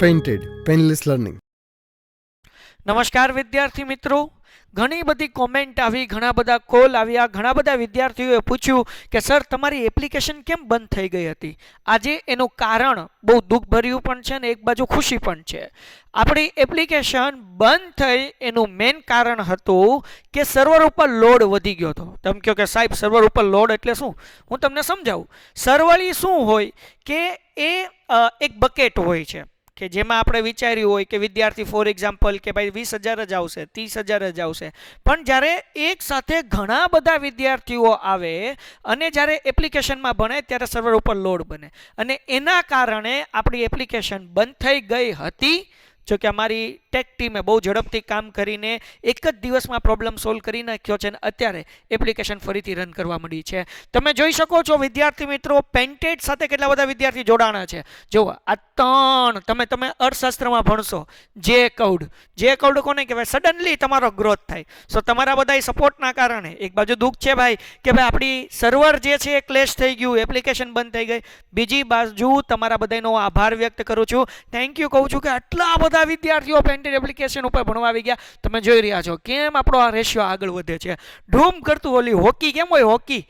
Pented, Painless Learning. નમસ્કાર વિદ્યાર્થી મિત્રો, ઘણી બધી કોમેન્ટ આવી, ઘણા બધા કોલ આવ્યા, ઘણા બધા વિદ્યાર્થીઓએ પૂછ્યું કે સર તમારી એપ્લિકેશન કેમ બંધ થઈ ગઈ હતી. આજે એનું કારણ બહુ દુઃખભર્યું પણ છે ને એક બાજુ ખુશી પણ છે. આપણી એપ્લિકેશન બંધ થઈ એનું મેઇન કારણ હતું કે સર્વર ઉપર લોડ વધી ગયો હતો. તમે કહો કે સાહેબ સર્વર ઉપર લોડ એટલે શું? હું તમને સમજાવું. સર્વર શું હોય કે એ એક બકેટ હોય છે કે જેમાં આપણે વિચાર્યું હોય કે વિદ્યાર્થી ફોર એક્ઝામ્પલ કે ભાઈ 20,000 જ આવશે, 30,000 જ આવશે, પણ જ્યારે એક સાથે ઘણા બધા વિદ્યાર્થીઓ આવે અને જ્યારે એપ્લિકેશનમાં ભણે ત્યારે સર્વર ઉપર લોડ બને અને એના કારણે આપણી એપ્લિકેશન બંધ થઈ ગઈ હતી. જો કે અમારી ટેક ટીમે બહુ ઝડપથી કામ કરીને એક જ દિવસમાં પ્રોબ્લેમ સોલ્વ કરી નાખ્યો છે અને અત્યારે એપ્લિકેશન ફરીથી રન કરવા મળી છે. તમે જોઈ શકો છો વિદ્યાર્થી મિત્રો, પેન્ટેડ સાથે કેટલા બધા વિદ્યાર્થી જોડાણા છે. જો આ ત્રણ તમે અર્થશાસ્ત્રમાં ભણશો, જે કૌડ કોને કહેવાય? સડનલી તમારો ગ્રોથ થાય. સો તમારા બધા સપોર્ટના કારણે એક બાજુ દુઃખ છે ભાઈ કે ભાઈ આપણી સર્વર જે છે એ ક્લેશ થઈ ગયું, એપ્લિકેશન બંધ થઈ ગઈ. બીજી બાજુ તમારા બધાનો આભાર વ્યક્ત કરું છું, થેન્ક યુ કહું છું કે આટલા બધા વિદ્યાર્થીઓ પેન્ટેડ એપ્લિકેશન ઉપર ભણવા આવી ગયા. તમે જોઈ રહ્યા છો કેમ આપણો આ રેશિયો આગળ વધે છે. ધૂમ કરતું ઓલી હોકી કેમ હોય, હોકી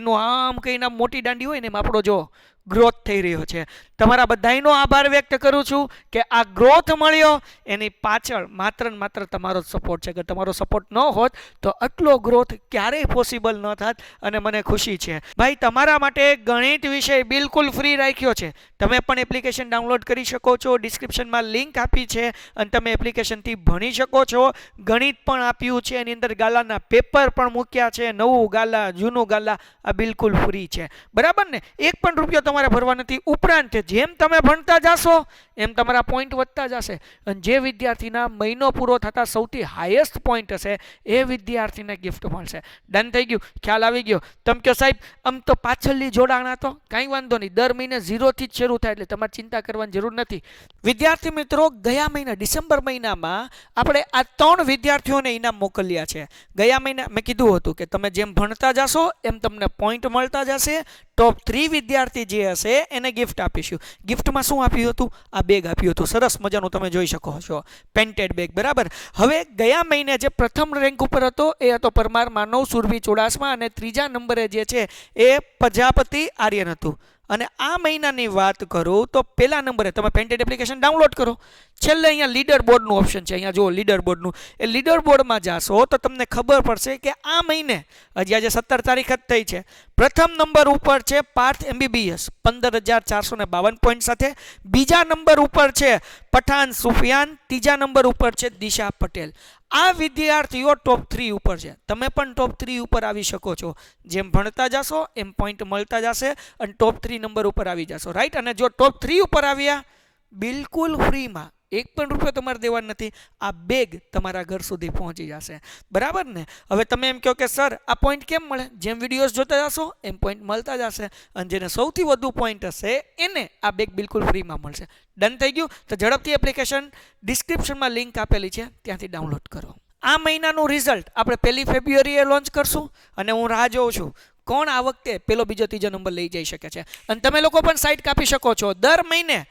એનું આમ કહીને મોટી દાંડી હોય ને એમ આપણો જો ગ્રોથ થઈ રહ્યો છે. તમારા બધાનો આભાર વ્યક્ત કરું છું કે આ ગ્રોથ મળ્યો એની પાછળ માત્ર ને માત્ર તમારો સપોર્ટ છે. કે તમારો સપોર્ટ ન હોત તો આટલો ગ્રોથ ક્યારેય પોસિબલ ન થાત અને મને ખુશી છે. ભાઈ તમારા માટે ગણિત વિષય બિલકુલ ફ્રી રાખ્યો છે. તમે પણ એપ્લિકેશન ડાઉનલોડ કરી શકો છો, ડિસ્ક્રિપ્શનમાં લિંક આપી છે અને તમે એપ્લિકેશનથી ભણી શકો છો. ગણિત પણ આપ્યું છે, એની અંદર ગાલાના પેપર પણ મૂક્યા છે, નવું ગાલા જૂનું ગાલા, આ બિલકુલ ફ્રી છે. બરાબર ને? એક પણ રૂપિયો તમારે ભરવા નથી. ઉપરાંત જેમ તમે ભણતા જશો એમ તમારા પોઈન્ટ વધતા જશે અને જે વિદ્યાર્થીના મહિનો પૂરો થતા સૌથી હાઈએસ્ટ પોઈન્ટ હશે એ વિદ્યાર્થીને ગિફ્ટ મળશે. ડન થઈ ગયું? ખ્યાલ આવી ગયો? તમે કહો સાહેબ આમ તો પાછળની જોડાણા તો કાંઈ વાંધો નહીં, દર મહિને 0થી જ શરૂ થાય એટલે તમારે ચિંતા કરવાની જરૂર નથી. વિદ્યાર્થી મિત્રો, ગયા મહિના ડિસેમ્બર મહિનામાં આપણે આ 3 વિદ્યાર્થીઓને ઇનામ મોકલ્યા છે. ગયા મહિના મેં કીધું હતું કે તમે જેમ ભણતા જશો એમ તમને પોઈન્ટ મળતા જશે. ટોપ 3 વિદ્યાર્થી જે હશે એને ગિફ્ટ આપીશું. ગિફ્ટમાં શું આપ્યું હતું? આ બેગ આપ્યું હતું, સરસ મજાનું, તમે જોઈ શકો છો, પેન્ટેડ બેગ. બરાબર. હવે ગયા મહિને જે પ્રથમ રેન્ક ઉપર હતો એ હતો પરમાર માનવ સુરભી ચોડાસમા અને ત્રીજા નંબરે જે છે એ પ્રજાપતિ આર્યન હતું. અને આ મહિનાની વાત કરું તો પહેલા નંબરે તમે પેન્ટેડ એપ્લિકેશન ડાઉનલોડ કરો, છેલ્લે અહીંયા લીડર બોર્ડનું ઓપ્શન છે, અહીંયા જુઓ લીડર બોર્ડનું, એ લીડર બોર્ડમાં જાશો તો તમને ખબર પડશે કે આ મહિને હજી આજે 17 તારીખ જ થઈ છે. પ્રથમ નંબર ઉપર છે પાર્થ MBBS 15,452 પોઈન્ટ સાથે. બીજા નંબર ઉપર છે પઠાન સુફિયાન. ત્રીજા નંબર ઉપર છે દિશા પટેલ. આ વિદ્યાર્થીઓ ટોપ 3 ઉપર છે. તમે પણ ટોપ 3 ઉપર આવી શકો છો. જેમ ભણતા જશો એમ પોઈન્ટ મળતા જશે અને ટોપ 3 નંબર ઉપર આવી જશો. રાઈટ? અને જો ટોપ 3 ઉપર આવ્યા બિલકુલ ફ્રીમાં, એક પણ રૂપિયો તમારે દેવાનો નથી, આ બેગ તમારા ઘર સુધી પહોંચી જશે. બરાબર ને? હવે તમે એમ કહો કે સર આ પોઈન્ટ કેમ મળે? જેમ વિડીયોઝ જોતા જશો એમ પોઈન્ટ મળતા જશે અને જેને સૌથી વધુ પોઈન્ટ હશે એને આ બેગ બિલકુલ ફ્રીમાં મળશે. ડન થઈ ગયું? તો ઝડપથી એપ્લિકેશન ડિસ્ક્રિપ્શનમાં લિંક આપેલી છે, ત્યાંથી ડાઉનલોડ કરો. આ મહિનાનું રિઝલ્ટ આપણે 1 ફેબ્રુઆરીએ લોન્ચ કરશું અને હું રાહ જોઉં છું કોણ આ વખતે પહેલો, બીજો, ત્રીજો નંબર લઈ જઈ શકે છે. અને તમે લોકો પણ સાઇટ કાપી શકો છો. દર મહિને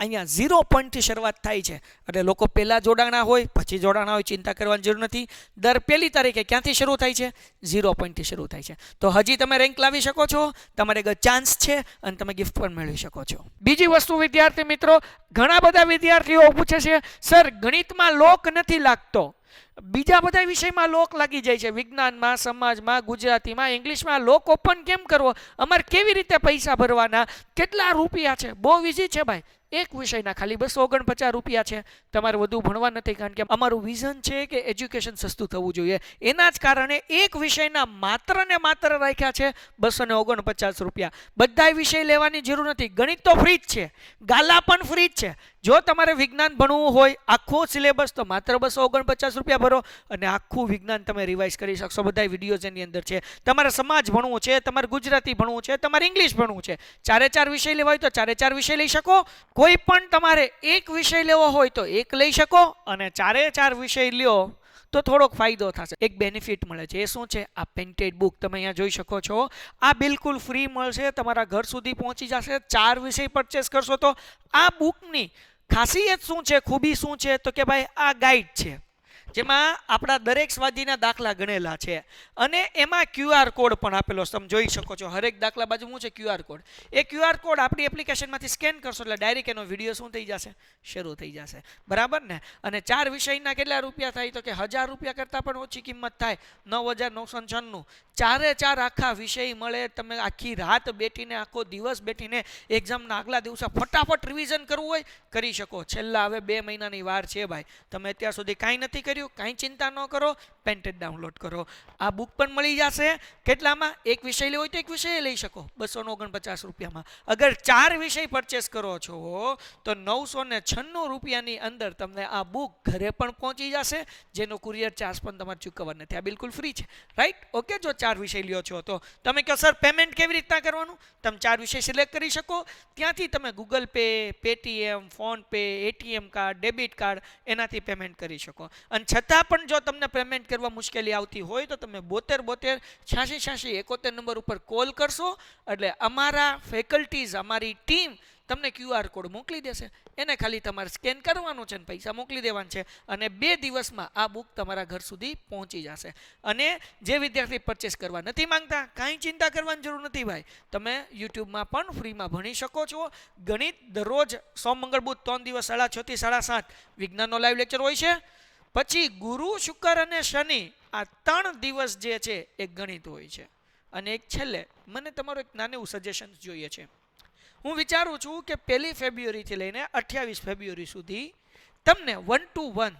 અહીંયા 0 પોઈન્ટથી શરૂઆત થાય છે એટલે લોકો પહેલાં જોડાણા હોય પછી જોડાણા હોય ચિંતા કરવાની જરૂર નથી. દર 1 તારીખે ક્યાંથી શરૂ થાય છે? 0 પોઈન્ટથી શરૂ થાય છે. તો હજી તમે રેન્ક લાવી શકો છો, તમારે ચાન્સ છે અને તમે ગિફ્ટ પણ મેળવી શકો છો. બીજી વસ્તુ વિદ્યાર્થી મિત્રો, ઘણા બધા વિદ્યાર્થીઓ પૂછે છે સર ગણિતમાં લોક નથી લાગતો, બીજા બધા વિષયમાં લોક લાગી જાય છે, વિજ્ઞાનમાં, સમાજમાં, ગુજરાતીમાં, ઇંગ્લિશમાં લોક ઓપન કેમ કરવો, અમારે કેવી રીતે પૈસા ભરવાના, કેટલા રૂપિયા છે? બહુ ઈઝી છે ભાઈ. એક વિષયના ખાલી 249 રૂપિયા છે. તમારે વધુ ભણવા નથી, કારણ કે અમારું વિઝન છે કે એજ્યુકેશન સસ્તું થવું જોઈએ. એના જ કારણે એક વિષયના માત્ર ને માત્ર રાખ્યા છે 249 રૂપિયા. બધા વિષય લેવાની જરૂર નથી. ગણિત તો ફ્રી જ છે, ગાલા પણ ફ્રી જ છે. જો તમારે વિજ્ઞાન ભણવું હોય આખો સિલેબસ તો માત્ર 249 રૂપિયા ભરો અને આખું વિજ્ઞાન તમે રિવાઇઝ કરી શકશો. બધા વિડીયોઝ એની અંદર છે. તમારે સમાજ ભણવું છે, તમારે ગુજરાતી ભણવું છે, તમારે ઇંગ્લિશ ભણવું છે, 4 વિષય લેવા હોય તો 4 વિષય લઈ શકો. કોઈ પણ તમારે એક વિષય લેવો હોય તો એક લઈ શકો અને 4 વિષય લ્યો તો થોડોક ફાયદો થશે. એક બેનિફિટ મળે છે. એ શું છે? આ પેન્ટેડ બુક તમે અહીંયા જોઈ શકો છો. આ બિલકુલ ફ્રી મળશે, તમારા ઘર સુધી પહોંચી જશે. 4 વિષય પરચેસ કરશો તો આ બુકની ખાસિયત શું છે, ખૂબી શું છે, તો કે ભાઈ આ ગાઈડ છે જેમાં આપણા દરેક સ્વાધ્યાયના દાખલા ગણેલા છે અને એમાં QR કોડ પણ આપેલો છે. તમે જોઈ શકો છો હરેક દાખલા બાજુ શું છે QR કોડ. એ QR કોડ આપણી એપ્લિકેશનમાંથી સ્કેન કરશો એટલે ડાયરેક્ટ એનો વિડીયો શું થઈ જશે, શરૂ થઈ જશે. બરાબર ને? અને 4 વિષયના કેટલા રૂપિયા થાય, તો કે 1000 રૂપિયા કરતાં પણ ઓછી કિંમત થાય, 9996. 4 આખા વિષય મળે. તમે આખી રાત બેઠીને, આખો દિવસ બેઠીને એક્ઝામના આગલા દિવસે ફટાફટ રિવિઝન કરવું હોય કરી શકો. છેલ્લા હવે 2 મહિનાની વાર છે ભાઈ. તમે અત્યાર સુધી કાંઈ નથી કર્યું, કાંઈ ચિંતા ન કરો, પેન્ટેડ ડાઉનલોડ કરો. આ બુક પણ મળી જશે. કેટલામાં? એક વિષય લેવો હોય તો એક વિષય લઈ શકો 249 રૂપિયામાં. અગર 4 વિષય પરચેસ કરો છો તો 996 રૂપિયાની અંદર તમને આ બુક ઘરે પણ પહોંચી જશે, જેનો કુરિયર ચાર્જ પણ તમારે ચૂકવવા નથી. આ બિલકુલ ફ્રી છે, રાઈટ? ઓકે. જો 4 વિષય લ્યો છો તો તમે કહો સર પેમેન્ટ કેવી રીતના કરવાનું? તમે 4 વિષય સિલેક્ટ કરી શકો. ત્યાંથી તમે Google pay, Paytm, phone pay, ATM card, debit card એનાથી પેમેન્ટ કરી શકો. અને છતાં પણ જો તમને પેમેન્ટ કરવા મુશ્કેલી આવતી હોય તો તમે 72 86 86 71 નંબર ઉપર કોલ કરશો એટલે અમારા ફેકલ્ટીઝ, અમારી ટીમ તમને QR કોડ મોકલી દેશે. એને ખાલી તમારે સ્કેન કરવાનું છે અને પૈસા મોકલી દેવાના છે અને 2 દિવસમાં આ બુક તમારા ઘર સુધી પહોંચી જશે. અને જે વિદ્યાર્થી પરચેસ કરવા નથી માંગતા, કાંઈ ચિંતા કરવાની જરૂર નથી ભાઈ. તમે યુટ્યુબમાં પણ ફ્રીમાં ભણી શકો છો. ગણિત દરરોજ સોમ મંગળ બુધ 3 દિવસ 6:30 થી 7:30 વિજ્ઞાનનો લાઈવ લેક્ચર હોય છે. પછી ગુરુ, શુક્ર અને શનિ આ 3 દિવસ જે છે એ ગણિત હોય છે. અને એક છેલ્લે મને તમારું એક નાનું સજેશન જોઈએ છે. હું વિચારું છું કે 1 ફેબ્રુઆરીથી લઈને 28 ફેબ્રુઆરી સુધી તમને 1 to 1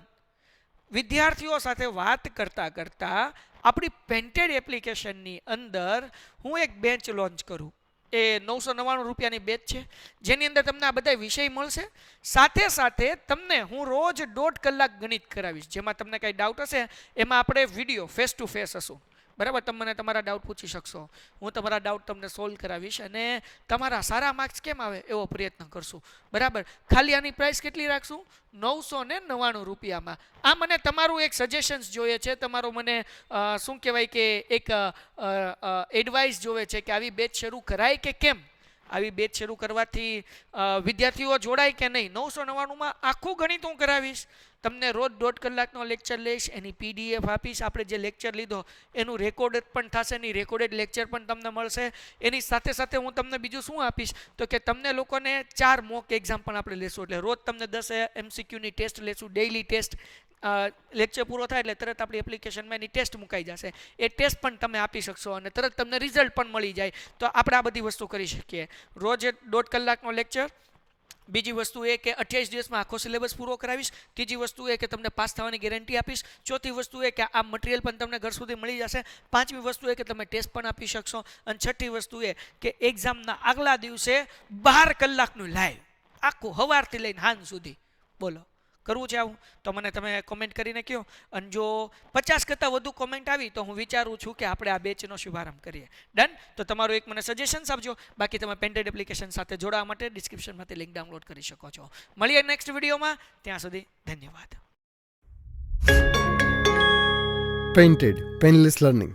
વિદ્યાર્થીઓ સાથે વાત કરતા કરતા આપણી પેન્ટેડ એપ્લિકેશનની અંદર હું એક બેન્ચ લોન્ચ કરું. એ 999 રૂપિયાની બેચ છે જેની અંદર તમને આ બધા વિષય મળશે. સાથે સાથે તમને હું રોજ 1.5 કલાક ગણિત કરાવીશ. જેમાં તમને કંઈ ડાઉટ હશે એમાં આપણે વિડીયો ફેસ ટુ ફેસ હશું. બરાબર? તમે મને તમારા ડાઉટ પૂછી શકશો, હું તમારા ડાઉટ તમને સોલ્વ કરાવીશ અને તમારા સારા માર્ક્સ કેમ આવે એવો પ્રયત્ન કરશું. બરાબર? ખાલી આની પ્રાઇસ કેટલી રાખશું? 999 રૂપિયામાં. આ મને તમારું એક સજેશન્સ જોઈએ છે, તમારો મને શું કહેવાય કે એક એડવાઇસ જોવે છે કે આવી બેચ શરૂ કરાય કે કેમ. આવી બેચ શરૂ કરવાથી વિદ્યાર્થીઓ જોડાય કે નહીં. 999માં આખું ગણિત હું કરાવીશ. તમને રોજ 1.5 કલાકનો લેક્ચર લઈશ, એની PDF આપીશ. આપણે જે લેક્ચર લીધો એનું રેકોર્ડેડ પણ થશે, એની રેકોર્ડેડ લેક્ચર પણ તમને મળશે. એની સાથે સાથે હું તમને બીજું શું આપીશ તો કે તમને લોકોને 4 મોક એક્ઝામ પણ આપણે લેશું. એટલે રોજ તમને 10 MCQની ટેસ્ટ લેશું, ડેઇલી ટેસ્ટ. લેક્ચર પૂરો થાય એટલે તરત આપણી એપ્લિકેશનમાં એની ટેસ્ટ મુકાઈ જશે. એ ટેસ્ટ પણ તમે આપી શકશો અને તરત તમને રિઝલ્ટ પણ મળી જાય. તો આપણે આ બધી વસ્તુ કરી શકીએ. રોજ 1.5 કલાકનો લેક્ચર. બીજી વસ્તુ એ કે 28 દિવસમાં આખો સિલેબસ પૂરો કરાવીશ. ત્રીજી વસ્તુ એ કે તમને પાસ થવાની ગેરંટી આપીશ. ચોથી વસ્તુ એ કે આ મટીરિયલ પણ તમને ઘર સુધી મળી જશે. પાંચમી વસ્તુ એ કે તમે ટેસ્ટ પણ આપી શકશો. અને છઠ્ઠી વસ્તુ એ કે એક્ઝામના આગલા દિવસે 12 કલાકનું લાઈવ, આખું સવારથી લઈને સાંજ સુધી. બોલો, કરવું છે આવું? તો મને તમે કોમેન્ટ કરીને કહો. અને જો 50 કરતાં વધુ કોમેન્ટ આવી તો હું વિચારું છું કે આપણે આ બેચનો શુભારંભ કરીએ. ડન? તો તમારું એક મને સજેશન્સ આપજો. બાકી તમે પેન્ટેડ એપ્લિકેશન સાથે જોડાવા માટે ડિસ્ક્રિપ્શનમાંથી લિંક ડાઉનલોડ કરી શકો છો. મળીએ નેક્સ્ટ વિડીયોમાં. ત્યાં સુધી ધન્યવાદ. Pented, Penless Learning.